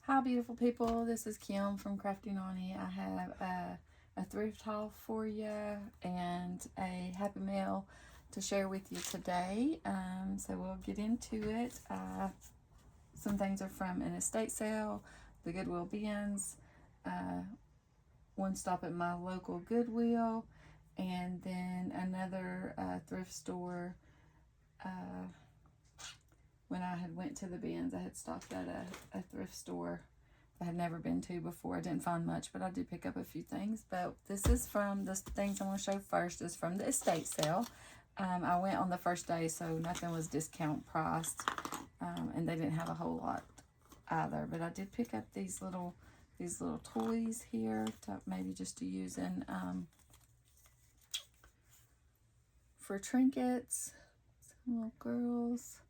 Hi beautiful people, this is Kim from Crafty Nani. I have a thrift haul for you and a happy mail to share with you today. So we'll get into it. Some things are from an estate sale, the Goodwill bins, one stop at my local Goodwill, and then another thrift store. When I had went to the bins, I had stopped at a thrift store I had never been to before. I didn't find much, but I did pick up a few things. But this is from, the things I'm going to show first is from the estate sale. I went on the first day, so nothing was discount priced, and they didn't have a whole lot either. But I did pick up these little toys here, to maybe just to use in for trinkets. Some little girls.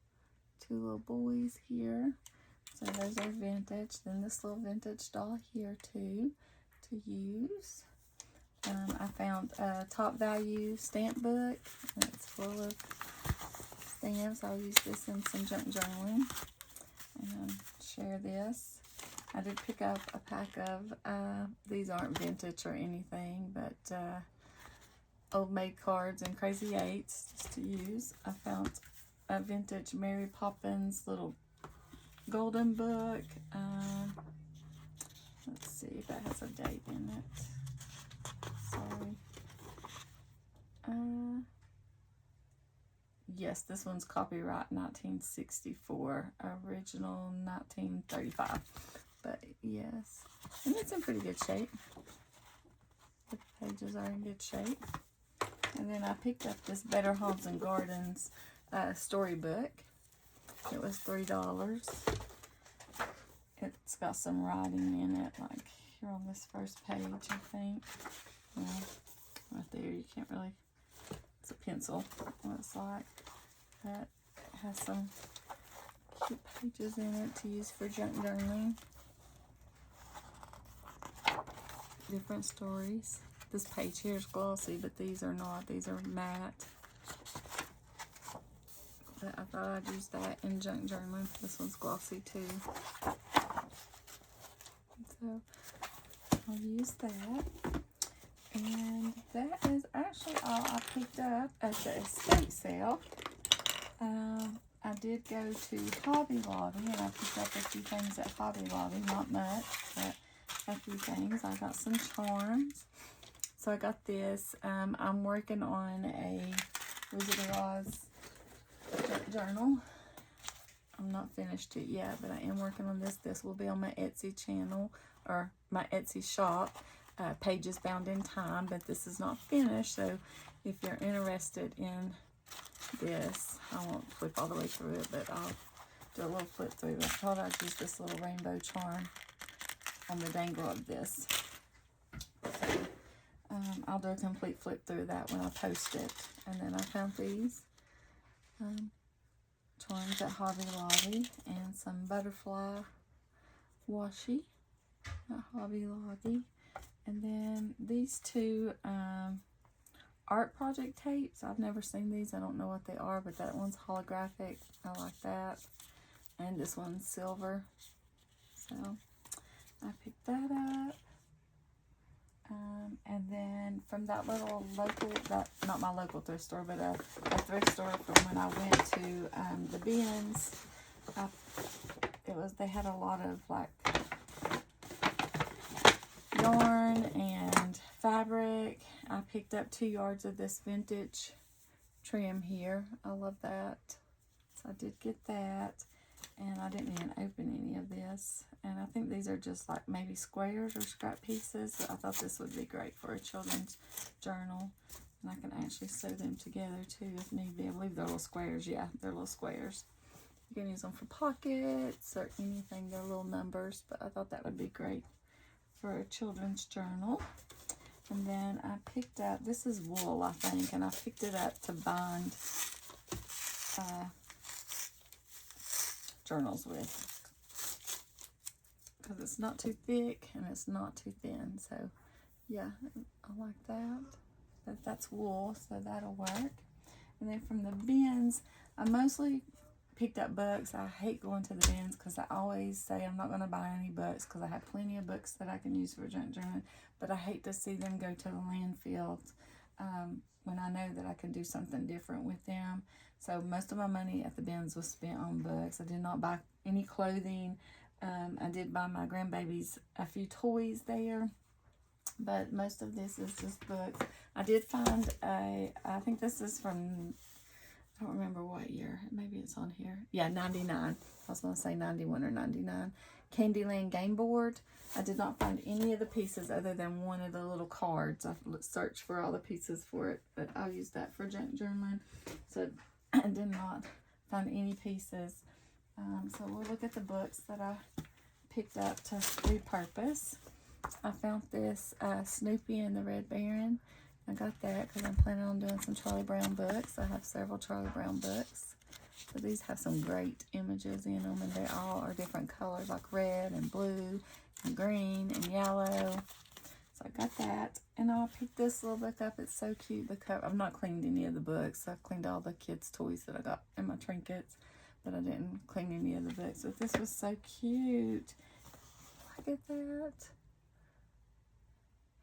Two little boys here. So those are vintage. Then this little vintage doll here too to use. I found a top value stamp book. And it's full of stamps. I'll use this in some junk journaling and share this. I did pick up a pack of, these aren't vintage or anything, but old maid cards and crazy eights just to use. I found a vintage Mary Poppins little golden book. Let's see if that has a date in it. Sorry. Yes, this one's copyright 1964, original 1935. But yes, and it's in pretty good shape. The pages are in good shape. And then I picked up this Better Homes and Gardens storybook. It was $3. It's got some writing in it, like here on this first page, I think. Well, right there, you can't really, it's a pencil, looks like. That has some cute pages in it to use for junk journaling. Different stories. This page here is glossy, but these are not. These are matte. I thought I'd use that in junk journaling. This one's glossy too. So I'll use that. And that is actually all I picked up at the estate sale. I did go to Hobby Lobby and I picked up a few things at Hobby Lobby. Not much, but a few things. I got some charms. So I got this. I'm working on a Wizard of Oz journal. I'm not finished it yet, but I am working on this. This will be on my Etsy channel or my Etsy shop, Pages Bound in Time, but this is not finished. So if you're interested in this, I won't flip all the way through it, but I'll do a little flip through. I thought I'd use this little rainbow charm on the dangle of this. So I'll do a complete flip through that when I post it. And then I found these charms at Hobby Lobby and some butterfly washi at Hobby Lobby. And then these two art project tapes. I've never seen these. I don't know what they are, but that one's holographic. I like that. And this one's silver. So I picked that up. And then from that little local, not my local thrift store, but a thrift store from when I went to the bins, they had a lot of like yarn and fabric. I picked up 2 yards of this vintage trim here. I love that. So I did get that. And I didn't even open any of this. And I think these are just like maybe squares or scrap pieces. So I thought this would be great for a children's journal. And I can actually sew them together too if need be. I believe they're little squares. Yeah, they're little squares. You can use them for pockets or anything. They're little numbers. But I thought that would be great for a children's journal. And then I picked up, this is wool, I think. And I picked it up to bind journals with, because it's not too thick and it's not too thin. So yeah, I like that. That's wool, so that'll work. And then from the bins, I mostly picked up books. I hate going to the bins because I always say I'm not going to buy any books because I have plenty of books that I can use for junk journaling, but I hate to see them go to the landfill when I know that I can do something different with them. So most of my money at the bins was spent on books. I did not buy any clothing. I did buy my grandbabies a few toys there, but most of this is just books. I did find I think this is from, I don't remember what year. Maybe it's on here. Yeah, 99. I was going to say 91 or 99. Candyland game board. I did not find any of the pieces other than one of the little cards. I searched for all the pieces for it, but I'll use that for junk journaling. So I did not find any pieces. So we'll look at the books that I picked up to repurpose. I found this Snoopy and the Red Baron. I got that because I'm planning on doing some Charlie Brown books. I have several Charlie Brown books. So these have some great images in them, and they all are different colors, like red and blue and green and yellow. So I got that, and I'll pick this little book up. It's so cute. The cover. I've not cleaned any of the books. I've cleaned all the kids' toys that I got in my trinkets, but I didn't clean any of the books. But this was so cute. Look at that.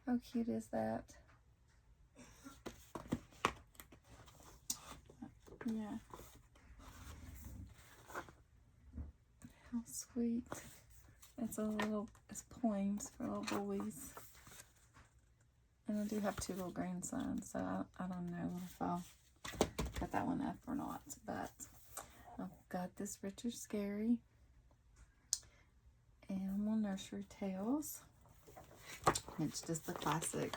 How cute is that? Yeah. How sweet. It's poems for little boys. And I do have 2 little grandsons, so I don't know if I'll put that one up or not. But I've got this Richard Scarry Animal Nursery Tales. It's just the classic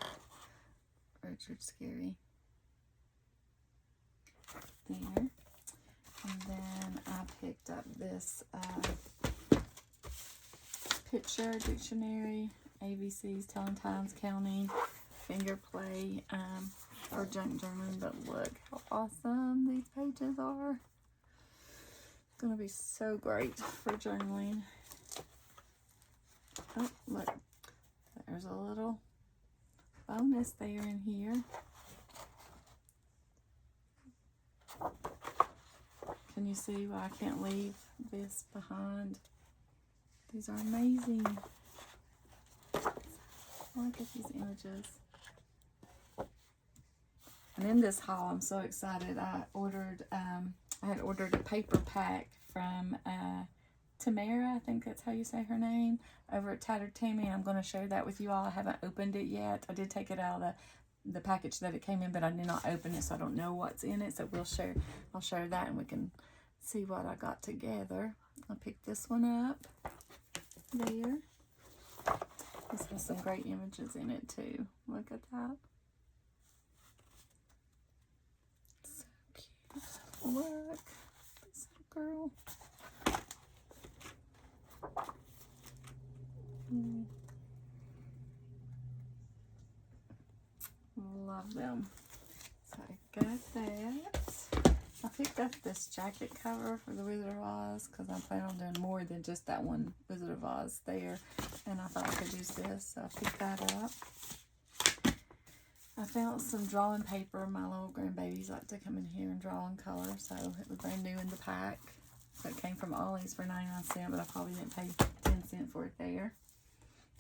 Richard Scarry there. And then I picked up this picture dictionary, ABCs, telling times, counting, finger play for junk journaling. But look how awesome these pages are. It's going to be so great for journaling. Oh, look. There's a little bonus there in here. Can you see why I can't leave this behind? These are amazing. Look at these images. And in this haul, I'm so excited. I had ordered a paper pack from Tamara, I think that's how you say her name, over at Tattered Tammy, and I'm going to share that with you all. I haven't opened it yet. I did take it out of the package that it came in, but I did not open it, so I don't know what's in it. So I'll share that, and we can see what I got together. I'll pick this one up there. This has some great images in it too. Look at that. So cute. Look, this little girl. Love them. So I got that. I picked up this jacket cover for the Wizard of Oz because I'm planning on doing more than just that one Wizard of Oz there. And I thought I could use this, so I picked that up. I found some drawing paper. My little grandbabies like to come in here and draw in color, so it was brand new in the pack. So it came from Ollie's for 99¢, but I probably didn't pay 10 cents for it there.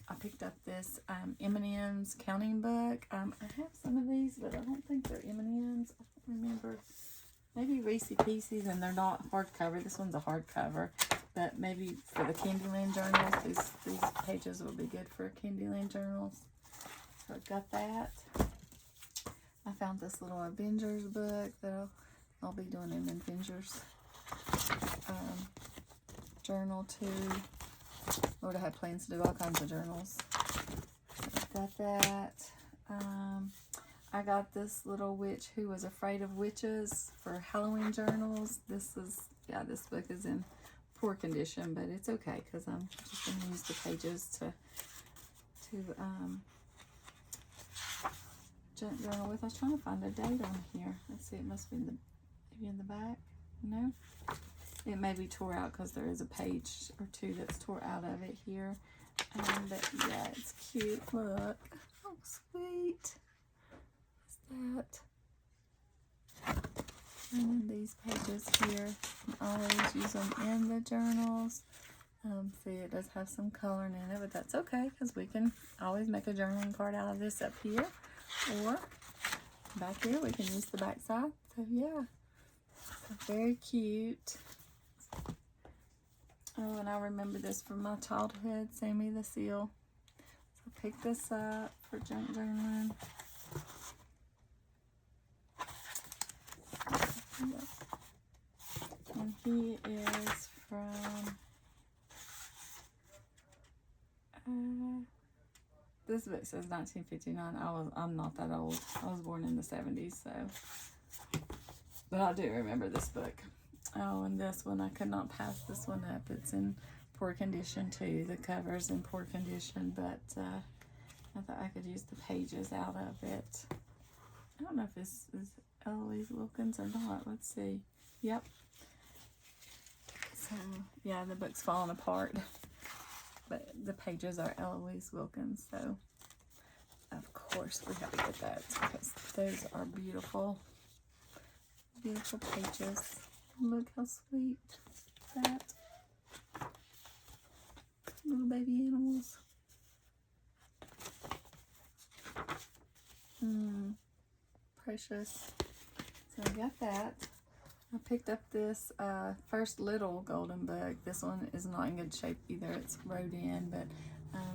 I picked up this M&M's counting book. I have some of these, but I don't think they're M&M's. I don't remember. Maybe Reese Pieces, and they're not hardcover. This one's a hardcover, but maybe for the Candyland journals, these pages will be good for Candyland journals. So I got that. I found this little Avengers book that I'll be doing an Avengers journal too. Lord, I had plans to do all kinds of journals. So I got that. I got this little witch who was afraid of witches for Halloween journals. This book is in poor condition, but it's okay because I'm just going to use the pages to junk journal with. I was trying to find a date on here. Let's see, it must be maybe in the back. No? It may be tore out because there is a page or two that's tore out of it here. But yeah, it's cute. Look. Oh, sweet. What's that? And then these pages here, I always use them in the journals. See, it does have some coloring in it, but that's okay because we can always make a journaling card out of this up here, or back here we can use the back side. So yeah, very cute. Oh, and I remember this from my childhood, Sammy the Seal. So pick this up for junk journaling. And he is from, this book says 1959. I'm not that old. I was born in the 70s, so. But I do remember this book. Oh, and this one, I could not pass this one up. It's in poor condition too. The cover's in poor condition, but I thought I could use the pages out of it. I don't know if this is Eloise Wilkins or not. Let's see. Yep. So, yeah, the book's falling apart. But the pages are Eloise Wilkins, so of course we have to get that because those are beautiful. Beautiful pages. Look how sweet that. Little baby animals. Precious. So I got that. I picked up this first little golden book. This one is not in good shape either. It's wrote in, but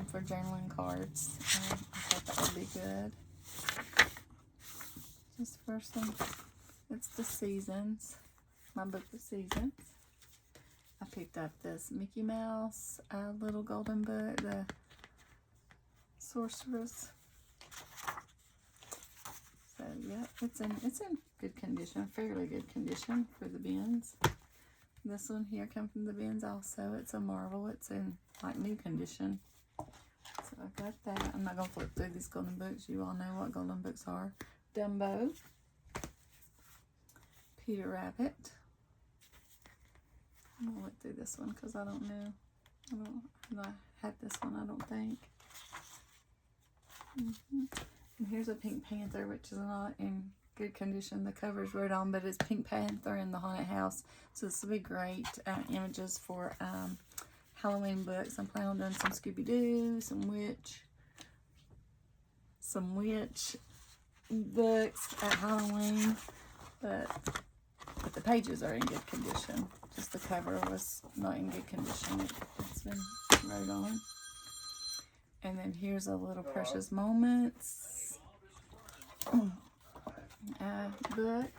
for journaling cards, I thought that would be good. Just for some, it's the seasons. My book, The Seasons. I picked up this Mickey Mouse little golden book, the Sorceress. So yeah, it's in good condition, fairly good condition for the bins. This one here comes from the bins also. It's a marvel. It's in like new condition. So I got that. I'm not gonna flip through these golden books. You all know what golden books are. Dumbo. Peter Rabbit. I'm gonna look through this one because I don't know. I had this one, I don't think. And here's a Pink Panther, which is not in good condition. The cover's wrote on, but it's Pink Panther in the haunted house. So this will be great images for Halloween books. I'm planning on doing some Scooby-Doo, some witch books at Halloween, but the pages are in good condition. Just the cover was not in good condition. It's been wrote on. And then here's a little Precious Moments book.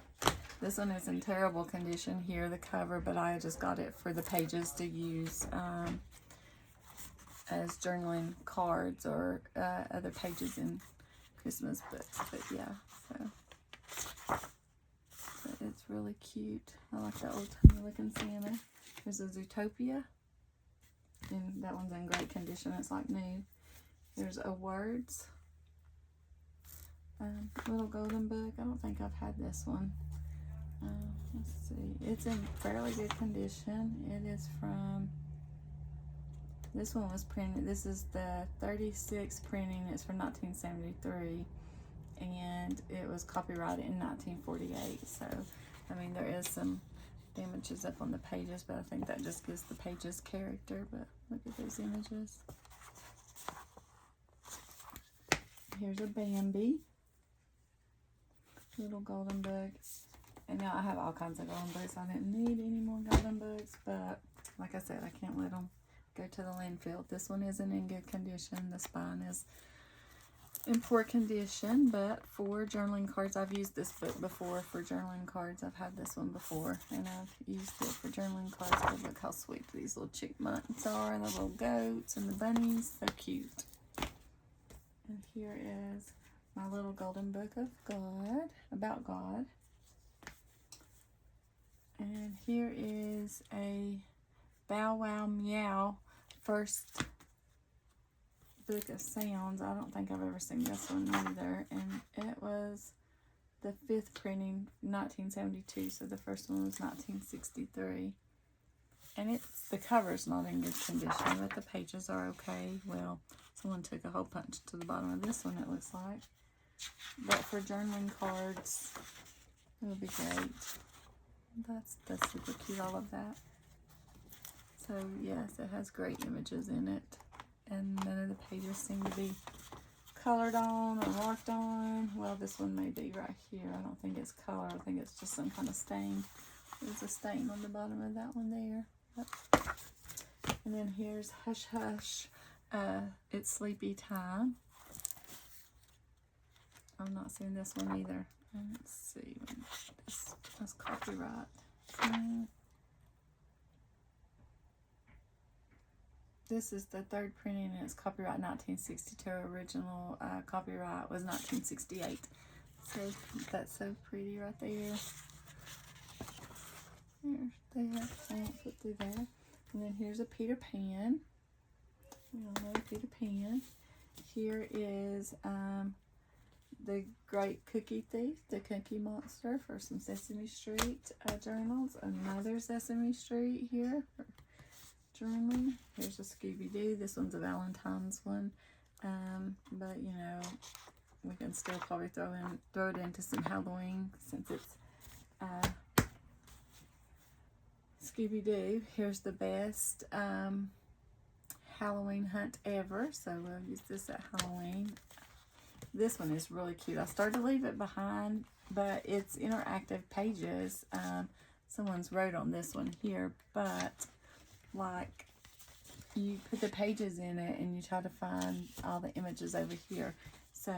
This one is in terrible condition here, the cover, but I just got it for the pages to use as journaling cards or other pages in Christmas books. But yeah, so it's really cute. I like that old timey looking Santa. There's a Zootopia, and that one's in great condition. It's like new. There's a Words little golden book. I don't think I've had this one. Let's see. It's in fairly good condition. It is from, this one was printed, this is the 36 printing. It's from 1973, and it was copyrighted in 1948. So, I mean, there is some damages up on the pages, but I think that just gives the pages character. But look at those images. Here's a Bambi little golden book. And now I have all kinds of golden books. I didn't need any more golden books, but like I said, I can't let them go to the landfill. This one isn't in good condition. The spine is in poor condition, but for journaling cards, I've used this book before for journaling cards. I've had this one before, and I've used it for journaling cards. But look how sweet these little chipmunks are, and the little goats and the bunnies. So cute. And here is my little golden book of God, about God. And here is a Bow Wow Meow first book of sounds. I don't think I've ever seen this one either. And it was the 5th printing, 1972. So the first one was 1963. And the cover's not in good condition, but the pages are okay. Well, someone took a hole punch to the bottom of this one, it looks like. But for journaling cards, it would be great. That's super cute. I love that. So yes, it has great images in it, and none of the pages seem to be colored on or marked on. Well, this one may be right here. I don't think it's color. I think it's just some kind of stain. There's a stain on the bottom of that one there. Yep. And then here's Hush Hush. It's Sleepy Time. I'm not seeing this one either. Let's see. This copyright. This is the third printing, and it's copyright 1962. Original copyright was 1968. So that's so pretty right there. There's there. I won't put through there. And then here's a Peter Pan. We all know Peter Pan. Here is the Great Cookie Thief, the Cookie Monster for some Sesame Street journals. Another Sesame Street here for journaling. Here's a Scooby-Doo. This one's a Valentine's one. But you know, we can still probably throw it into some Halloween since it's Scooby-Doo. Here's the best Halloween hunt ever. So we'll use this at Halloween. This one is really cute. I started to leave it behind, but it's interactive pages. Someone's wrote on this one here, but like you put the pages in it and you try to find all the images over here. So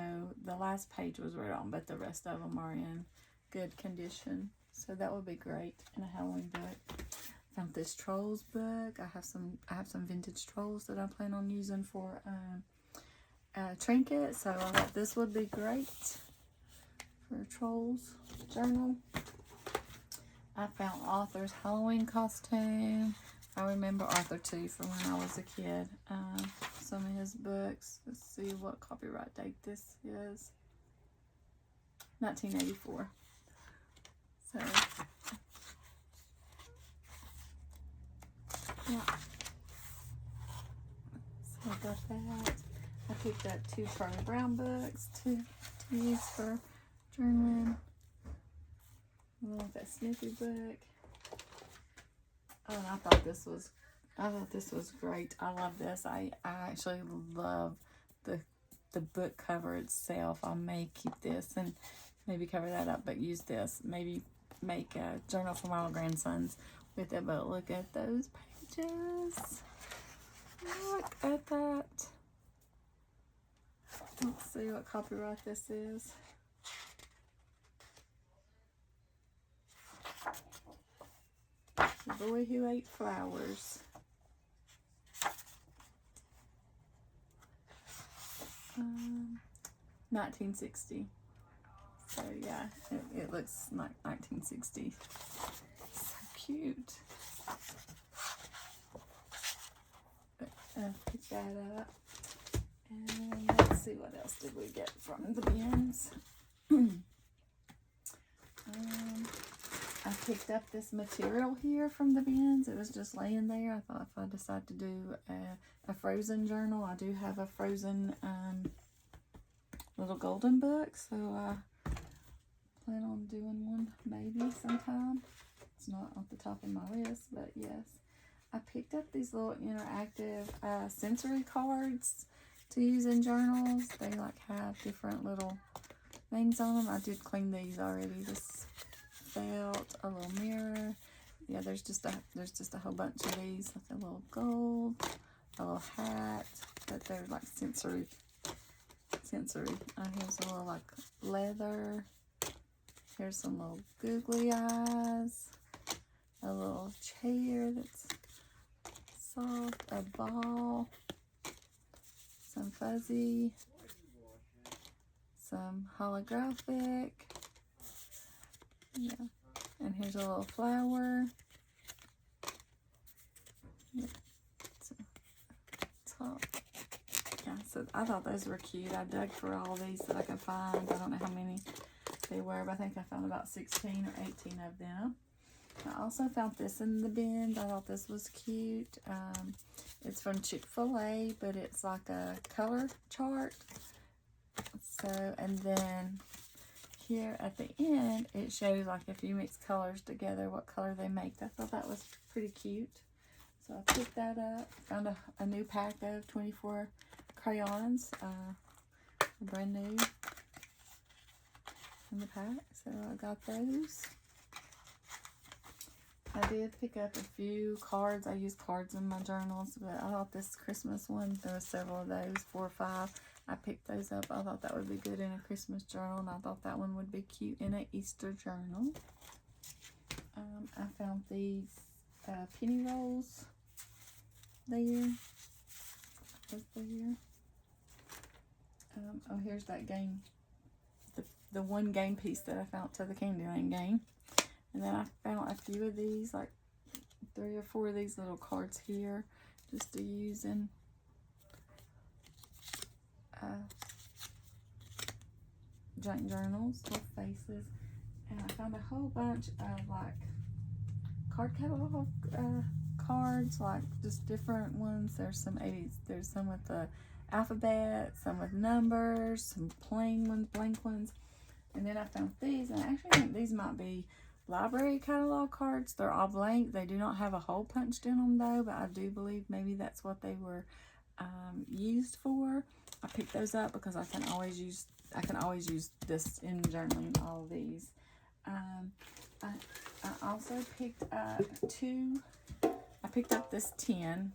the last page was wrote on, but the rest of them are in good condition. So that would be great in a Halloween book. Found this Trolls book. I have some vintage trolls that I plan on using for trinket, so I thought this would be great for a Trolls journal. I found Arthur's Halloween costume. I remember Arthur too from when I was a kid. Some of his books. Let's see what copyright date this is. 1984. So yeah. So I got that. I picked up 2 Charlie Brown books to use for journaling. I love that Snoopy book. Oh, and I thought this was great. I love this. I actually love the book cover itself. I may keep this and maybe cover that up, but use this. Maybe make a journal for my grandsons with it. But look at those pages. Look at that. Let's see what copyright this is. The Boy Who Ate Flowers. 1960. So yeah, it looks like 1960. So cute. Pick that up. And let's see, what else did we get from the bins? I picked up this material here from the bins. It was just laying there. I thought if I decide to do a Frozen journal, I do have a Frozen little golden book, so I plan on doing one maybe sometime. It's not off the top of my list, but yes. I picked up these little interactive sensory cards to use in journals. They like have different little things on them. I did clean these already. This felt, a little mirror. Yeah, there's just a whole bunch of these, like a little gold, a little hat, but they're like sensory. Here's a little like leather. Here's some little googly eyes. A little chair that's soft, a ball, some fuzzy, some holographic, yeah, and here's a little flower, yeah, top. Yeah, so I thought those were cute. I dug for all these that I could find. I don't know how many they were, but I think I found about 16 or 18 of them. I also found this in the bin. I thought this was cute. It's from Chick-fil-A, but it's like a color chart. So, and then here at the end, it shows like if you mix colors together, what color they make. I thought that was pretty cute. So I picked that up. Found a new pack of 24 crayons, brand new in the pack. So I got those. I did pick up a few cards. I use cards in my journals, but I thought this Christmas one, there were several of those, 4 or 5. I picked those up. I thought that would be good in a Christmas journal, and I thought that one would be cute in an Easter journal. I found these penny rolls there. Oh, here's that game. The one game piece that I found to the Candyland game. And then I found a few of these, like 3 or 4 of these little cards here, just to use in junk journals with faces. And I found a whole bunch of like card catalog cards, like just different ones. There's some 80s, there's some with the alphabet, some with numbers, some plain ones, blank ones. And then I found these, and I actually think these might be library catalog cards. They're all blank. They do not have a hole punched in them though, but I do believe maybe that's what they were used for. I picked those up because I can always use this in journaling, all of these. I also picked up I picked up this tin.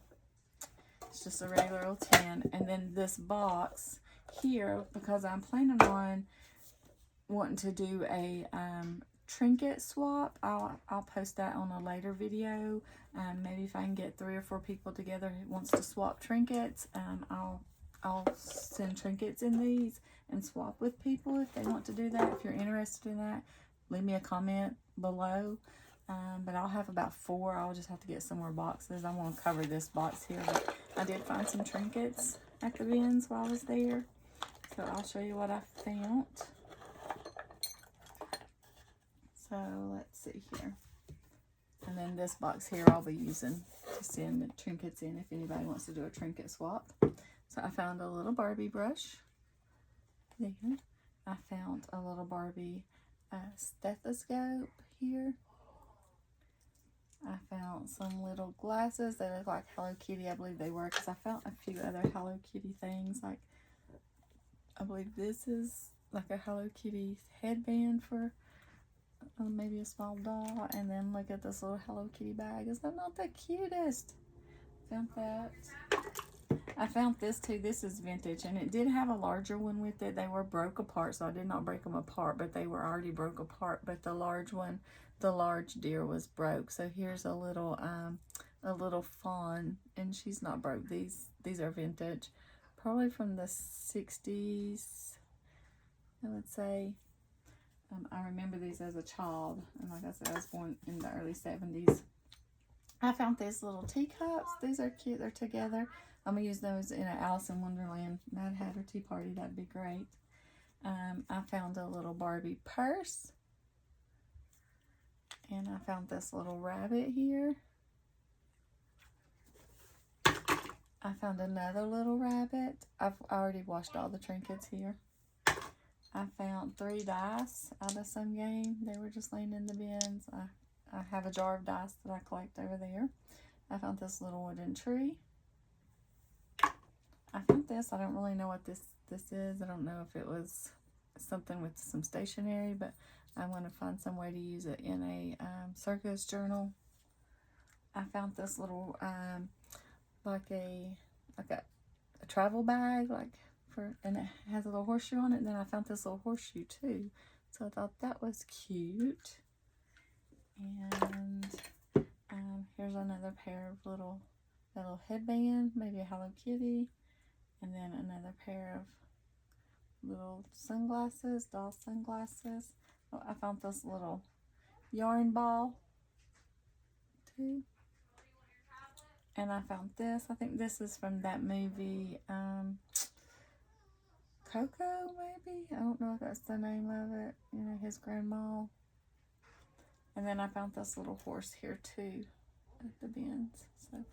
It's just a regular old tin, and then this box here because I'm planning on wanting to do a trinket swap. I'll post that on a later video. Maybe if I can get 3 or 4 people together who wants to swap trinkets, I'll send trinkets in these and swap with people if they want to do that. If you're interested in that, leave me a comment below. But I'll have about 4. I'll just have to get some more boxes. I want to cover this box here, but I did find some trinkets at the bins while I was there, so I'll show you what I found. So let's see here. And then this box here I'll be using to send the trinkets in if anybody wants to do a trinket swap. So I found a little Barbie brush there. I found a little Barbie stethoscope here. I found some little glasses. They look like Hello Kitty, I believe they were, because I found a few other Hello Kitty things. Like, I believe this is like a Hello Kitty headband for maybe a small doll. And then look at this little Hello Kitty bag. Is that not the cutest? Found that. I found this too. This is vintage, and it did have a larger one with it. They were broke apart, so I did not break them apart, but they were already broke apart. But the large one, the large deer, was broke. So here's a little fawn, and she's not broke. These are vintage, probably from the 60s, I would say. I remember these as a child, and like I said, I was born in the early 70s. I found these little teacups. These are cute. They're together. I'm going to use those in an Alice in Wonderland Mad Hatter tea party. That'd be great. I found a little Barbie purse. And I found this little rabbit here. I found another little rabbit. I've already washed all the trinkets here. I found 3 dice out of some game. They were just laying in the bins. I have a jar of dice that I collect over there. I found this little wooden tree. I found this. I don't really know what this is. I don't know if it was something with some stationery, but I want to find some way to use it in a circus journal. I found this little like a travel bag, and it has a little horseshoe on it. And then I found this little horseshoe too, so I thought that was cute. And here's another pair of little headband, maybe a Hello Kitty, and then another pair of little sunglasses, doll sunglasses. Oh, I found this little yarn ball too. And I found this. I think this is from that movie, Coco, maybe? I don't know if that's the name of it. You know, his grandma. And then I found this little horse here too at the bins. So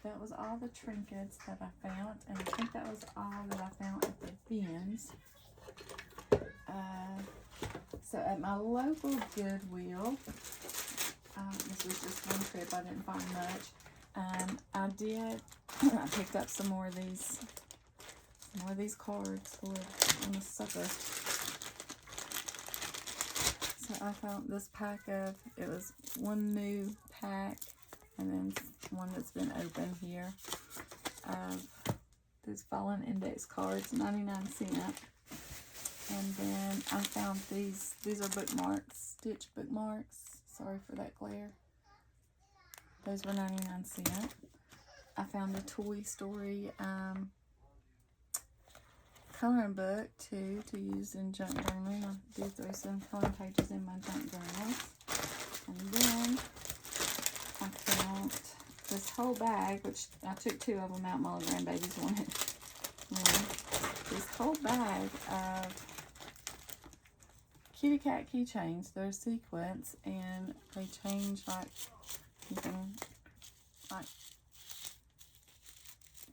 that was all the trinkets that I found. And I think that was all that I found at the bins. So at my local Goodwill, this was just one trip, I didn't find much. I picked up some more of these cards. Lord, I'm a sucker. So I found this pack of, it was one new pack, and then one that's been open here. These fallen index cards, 99¢. And then I found these are bookmarks, stitch bookmarks. Sorry for that glare. Those were 99¢. I found a Toy Story coloring book too, to use in junk journaling. I do throw some coloring pages in my junk journals. And then I found this whole bag, which I took 2 of them out. My little grandbabies wanted one. This whole bag of kitty cat keychains. They're sequins, and they change, like, you can like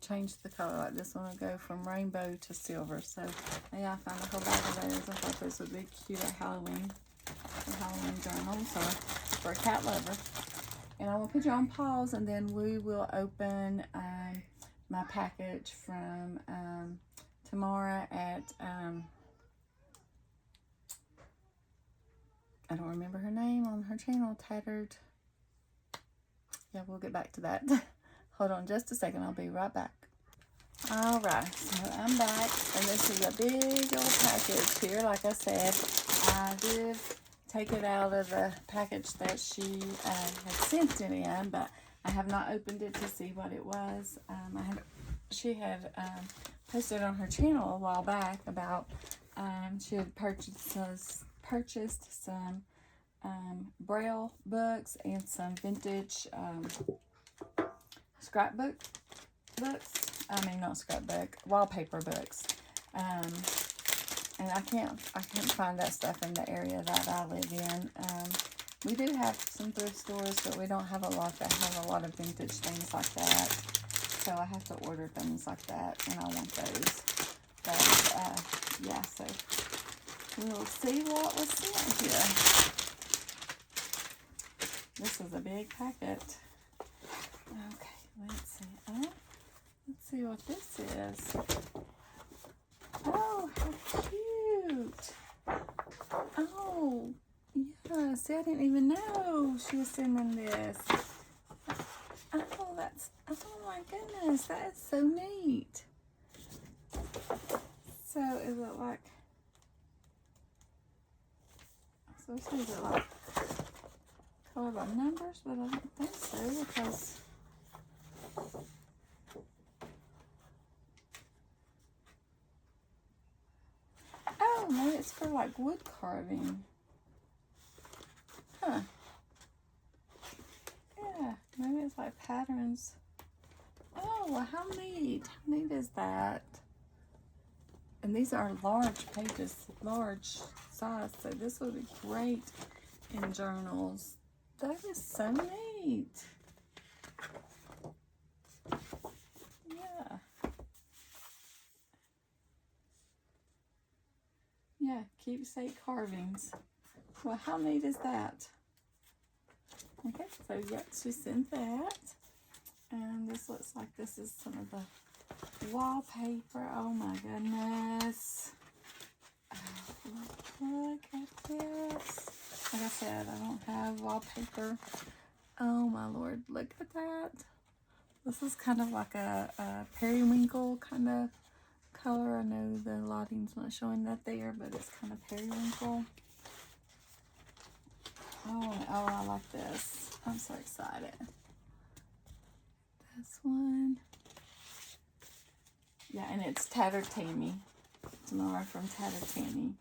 change the color. Like this one will go from rainbow to silver. So yeah, I found a whole bag of those. I thought those would be cute at Halloween. For Halloween journals, or for a cat lover. And I will put you on pause, and then we will open my package from Tamara at I don't remember her name on her channel, Tattered. Yeah, we'll get back to that. Hold on just a second, I'll be right back. All right, so I'm back, and this is a big old package here. Like I said, I did take it out of the package that she had sent it in, but I have not opened it to see what it was. She had posted on her channel a while back about she had purchased some Braille books and some vintage scrapbook books. I mean, not scrapbook, wallpaper books. And I can't find that stuff in the area that I live in. We do have some thrift stores, but we don't have a lot that have a lot of vintage things like that. So I have to order things like that, and I want those. But yeah, so we'll see what was sent here. This is a big packet. Okay, let's see. Let's see what this is. Oh, how cute. Oh, yeah. See, I didn't even know she was sending this. Oh my goodness. That is so neat. So, is it like, is it like color by numbers? But I don't think so, because oh, maybe it's for like wood carving. Huh. Yeah, maybe it's like patterns. Oh, well, how neat. How neat is that? And these are large pages, large size, so this would be great in journals. That is so neat. Yeah. Yeah, keepsake carvings. Well, how neat is that? Okay, so yeah, she sent that. And this looks like this is some of the wallpaper. Oh my goodness. Oh, look at this. Like I said, I don't have wallpaper. Oh my Lord, look at that. This is kind of like a periwinkle kind of color. I know the lighting's not showing that there, but it's kind of periwinkle. Oh, I like this. I'm so excited. This one. Yeah, and it's Tattered Tammy. Tamara from Tattered Tammy.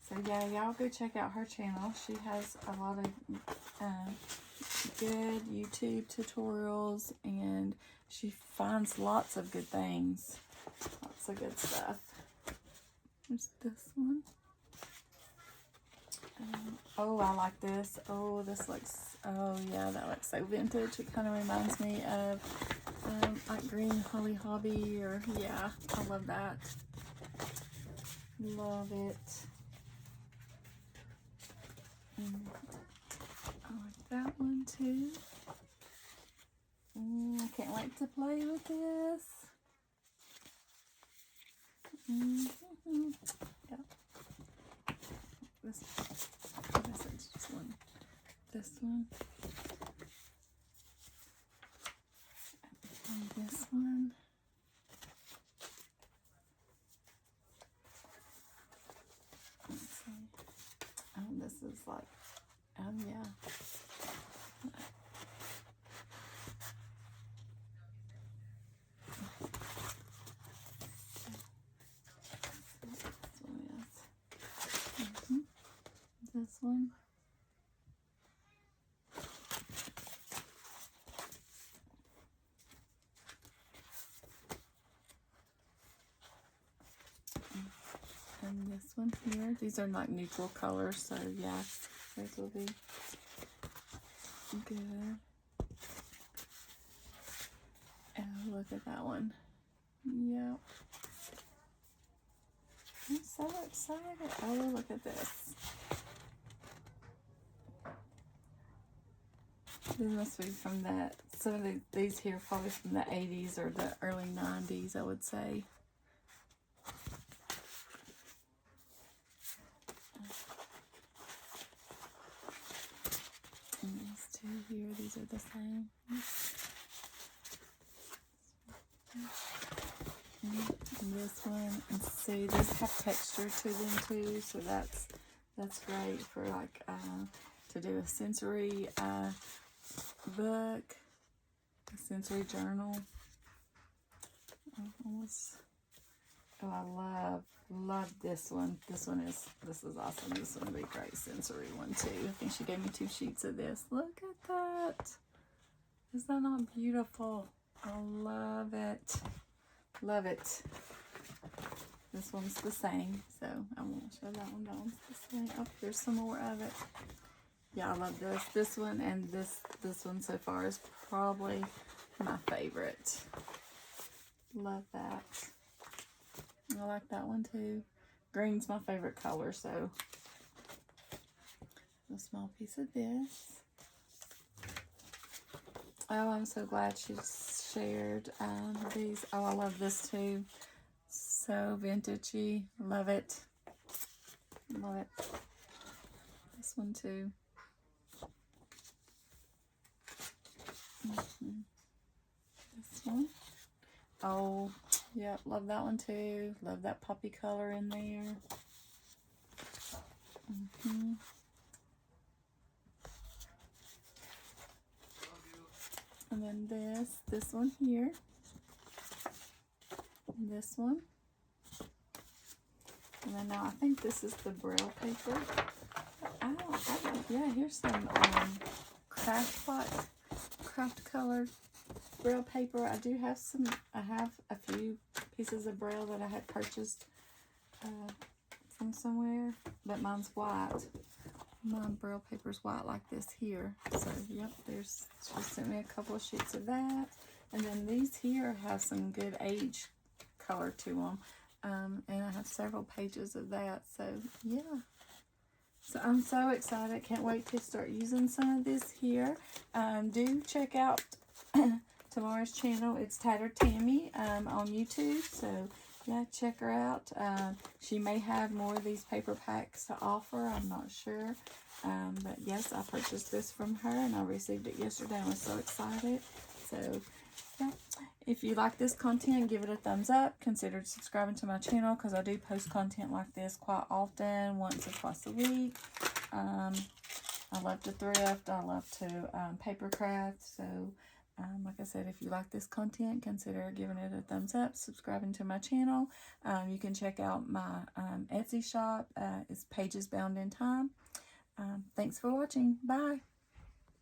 So yeah, y'all go check out her channel. She has a lot of good YouTube tutorials, and she finds lots of good things. Lots of good stuff. There's this one. Oh, I like this. Oh, this looks, oh yeah, that looks so vintage. It kind of reminds me of like green Holly Hobby, or yeah, I love that. Love it. I like that one too. I can't wait to play with this. Yeah. This is just one. This one. And this one. Let's see. Oh, this is like, oh yeah. This one. And this one here. These are like neutral colors, so yeah, those will be good. Oh, look at that one. Yep. I'm so excited. Oh, look at this. This must be from that. Some of these here probably from the 80s or the early 90s, I would say. And these two here, these are the same. And this one, and see, these have texture to them too, so that's great for like to do a sensory book, a sensory journal. Oh, I love this one. This is awesome. This one would be a great sensory one too. I think she gave me 2 sheets of this. Look at that. Is that not beautiful? I love it. Love it. This one's the same, so I won't show that one. That one's the same. Oh, there's some more of it. Yeah, I love this. This one and this one so far is probably my favorite. Love that. I like that one too. Green's my favorite color, so a small piece of this. Oh, I'm so glad she shared these. Oh, I love this too. So vintagey. Love it. Love it. This one too. This one. Oh, yeah, love that one too. Love that poppy color in there. And then this one here. And this one. And then now I think this is the Braille paper. Yeah, here's some craft colored Braille paper. I have a few pieces of Braille that I had purchased from somewhere, but mine's white. My Braille paper's white like this here. So, yep, she sent me a couple of sheets of that. And then these here have some good age color to them. And I have several pages of that. So, yeah. So, I'm so excited. Can't wait to start using some of this here. Do check out Tamara's channel. It's Tattered Tammy on YouTube. So, yeah, check her out. She may have more of these paper packs to offer. I'm not sure. But yes, I purchased this from her and I received it yesterday. I was so excited. So, yeah. If you like this content, give it a thumbs up. Consider subscribing to my channel because I do post content like this quite often, once or twice a week. I love to thrift. I love to paper craft. So, like I said, if you like this content, consider giving it a thumbs up, subscribing to my channel. You can check out my Etsy shop. It's Pages Bound in Time. Thanks for watching. Bye.